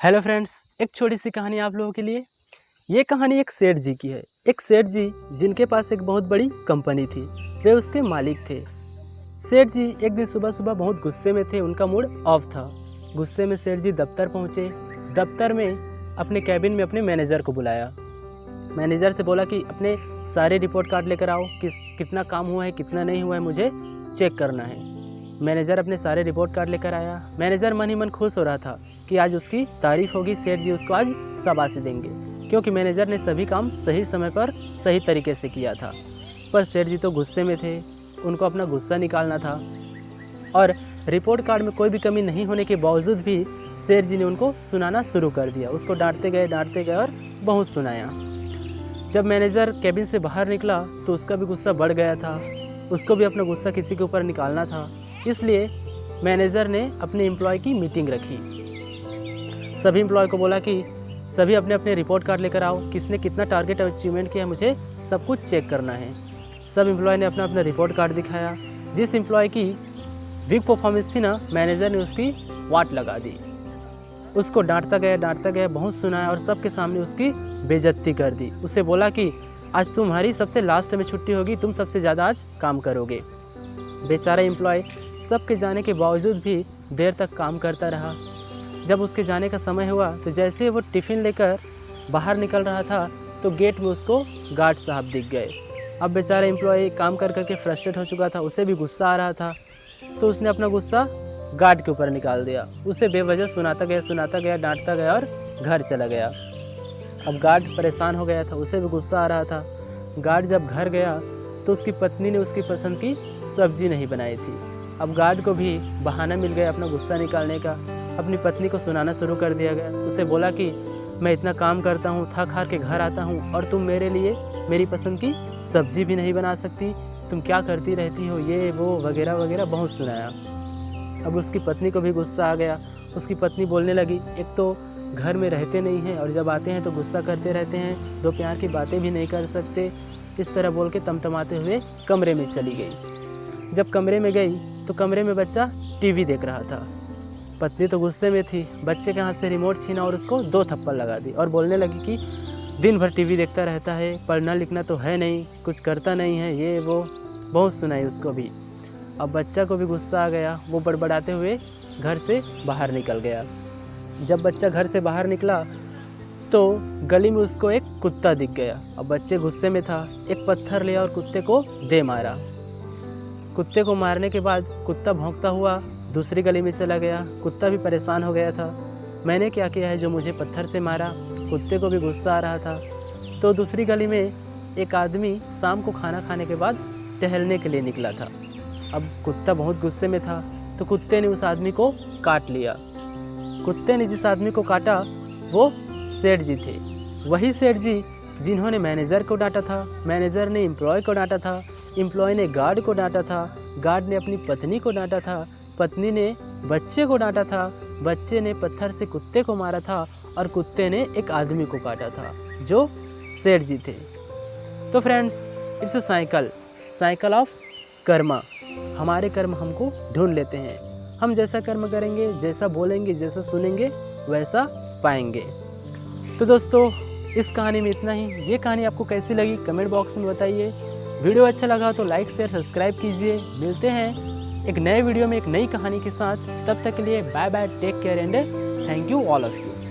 Hello friends, एक छोटी सी कहानी आप लोगों के लिए। ये कहानी एक सेठ जी की है। एक सेठ जी जिनके पास एक बहुत बड़ी कंपनी थी, वे उसके मालिक थे। सेठ जी एक दिन सुबह सुबह बहुत गुस्से में थे, उनका मूड ऑफ था। गुस्से में सेठ जी दफ्तर पहुँचे। दफ्तर में अपने कैबिन में अपने मैनेजर को बुलाया। मैनेजर से बोला कि अपने सारे रिपोर्ट कार्ड लेकर आओ, कितना काम हुआ है कितना नहीं हुआ है मुझे चेक करना है। मैनेजर अपने सारे रिपोर्ट कार्ड लेकर आया। मैनेजर मन ही मन खुश हो रहा था कि आज उसकी तारीफ होगी, सेठ जी उसको आज शाबाशी देंगे, क्योंकि मैनेजर ने सभी काम सही समय पर सही तरीके से किया था। पर सेठ जी तो गुस्से में थे, उनको अपना गुस्सा निकालना था और रिपोर्ट कार्ड में कोई भी कमी नहीं होने के बावजूद भी सेठ जी ने उनको सुनाना शुरू कर दिया। उसको डांटते गए और बहुत सुनाया। जब मैनेजर कैबिन से बाहर निकला तो उसका भी गुस्सा बढ़ गया था। उसको भी अपना गुस्सा किसी के ऊपर निकालना था, इसलिए मैनेजर ने अपने एम्प्लॉय की मीटिंग रखी। सभी एम्प्लॉय को बोला कि सभी अपने अपने रिपोर्ट कार्ड लेकर आओ, किसने कितना टारगेट अचीवमेंट किया मुझे सब कुछ चेक करना है। सब एम्प्लॉय ने अपना अपना रिपोर्ट कार्ड दिखाया। जिस एम्प्लॉय की वीक परफॉर्मेंस थी ना, मैनेजर ने उसकी वाट लगा दी। उसको डांटता गया, बहुत सुनाया और सबके सामने उसकी बेइज्जती कर दी। उसे बोला कि आज तुम्हारी सबसे लास्ट में छुट्टी होगी, तुम सबसे ज़्यादा आज काम करोगे। बेचारा एम्प्लॉय सबके जाने के बावजूद भी देर तक काम करता रहा। जब उसके जाने का समय हुआ तो जैसे वो टिफ़िन लेकर बाहर निकल रहा था तो गेट में उसको गार्ड साहब दिख गए। अब बेचारा एम्प्लॉय काम कर करके फ्रस्ट्रेट हो चुका था, उसे भी गुस्सा आ रहा था, तो उसने अपना गुस्सा गार्ड के ऊपर निकाल दिया। उसे बेवजह सुनाता गया, डांटता गया और घर चला गया। अब गार्ड परेशान हो गया था, उसे भी गुस्सा आ रहा था। गार्ड जब घर गया तो उसकी पत्नी ने उसकी पसंद की सब्जी नहीं बनाई थी। अब गार्ड को भी बहाना मिल गया अपना गुस्सा निकालने का। अपनी पत्नी को सुनाना शुरू कर दिया गया। उसे बोला कि मैं इतना काम करता हूँ, थक हार के घर आता हूँ और तुम मेरे लिए मेरी पसंद की सब्जी भी नहीं बना सकती, तुम क्या करती रहती हो, ये वो वगैरह वगैरह बहुत सुनाया। अब उसकी पत्नी को भी गुस्सा आ गया। उसकी पत्नी बोलने लगी, एक तो घर में रहते नहीं हैं और जब आते हैं तो गुस्सा करते रहते हैं, दो प्यार की बातें भी नहीं कर सकते। इस तरह बोल के तमतमाते हुए कमरे में चली गई। जब कमरे में गई तो कमरे में बच्चा टीवी देख रहा था। पत्नी तो गुस्से में थी, बच्चे के हाथ से रिमोट छीना और उसको 2 थप्पड़ लगा दी और बोलने लगी कि दिन भर टीवी देखता रहता है, पढ़ना लिखना तो है नहीं, कुछ करता नहीं है, ये वो बहुत सुनाई उसको भी। अब बच्चा को भी गुस्सा आ गया, वो बड़बड़ाते हुए घर से बाहर निकल गया। जब बच्चा घर से बाहर निकला तो गली में उसको एक कुत्ता दिख गया। अब बच्चे गुस्से में था, एक पत्थर लिया और कुत्ते को दे मारा। कुत्ते को मारने के बाद कुत्ता भौंकता हुआ दूसरी गली में चला गया। कुत्ता भी परेशान हो गया था, मैंने क्या किया है जो मुझे पत्थर से मारा। कुत्ते को भी गुस्सा आ रहा था। तो दूसरी गली में एक आदमी शाम को खाना खाने के बाद टहलने के लिए निकला था। अब कुत्ता बहुत गुस्से में था तो कुत्ते ने उस आदमी को काट लिया। कुत्ते ने जिस आदमी को काटा वो सेठ जी थे। वही सेठ जी जिन्होंने मैनेजर को डांटा था, मैनेजर ने एम्प्लॉय को डांटा था, एम्प्लॉय ने गार्ड को डांटा था, गार्ड ने अपनी पत्नी को डांटा था, पत्नी ने बच्चे को डांटा था, बच्चे ने पत्थर से कुत्ते को मारा था और कुत्ते ने एक आदमी को काटा था जो सेठ जी थे। तो friends, it's a cycle of Karma. हमारे कर्म हमको ढूंढ लेते हैं। हम जैसा कर्म करेंगे, जैसा बोलेंगे, जैसा सुनेंगे, वैसा पाएंगे। तो दोस्तों, इस कहानी में इतना ही। ये कहानी आपको कैसी लगी कमेंट बॉक्स में बताइए। वीडियो अच्छा लगा तो लाइक शेयर सब्सक्राइब कीजिए। मिलते हैं एक नए वीडियो में एक नई कहानी के साथ। तब तक के लिए bye bye, take care and thank you all of you.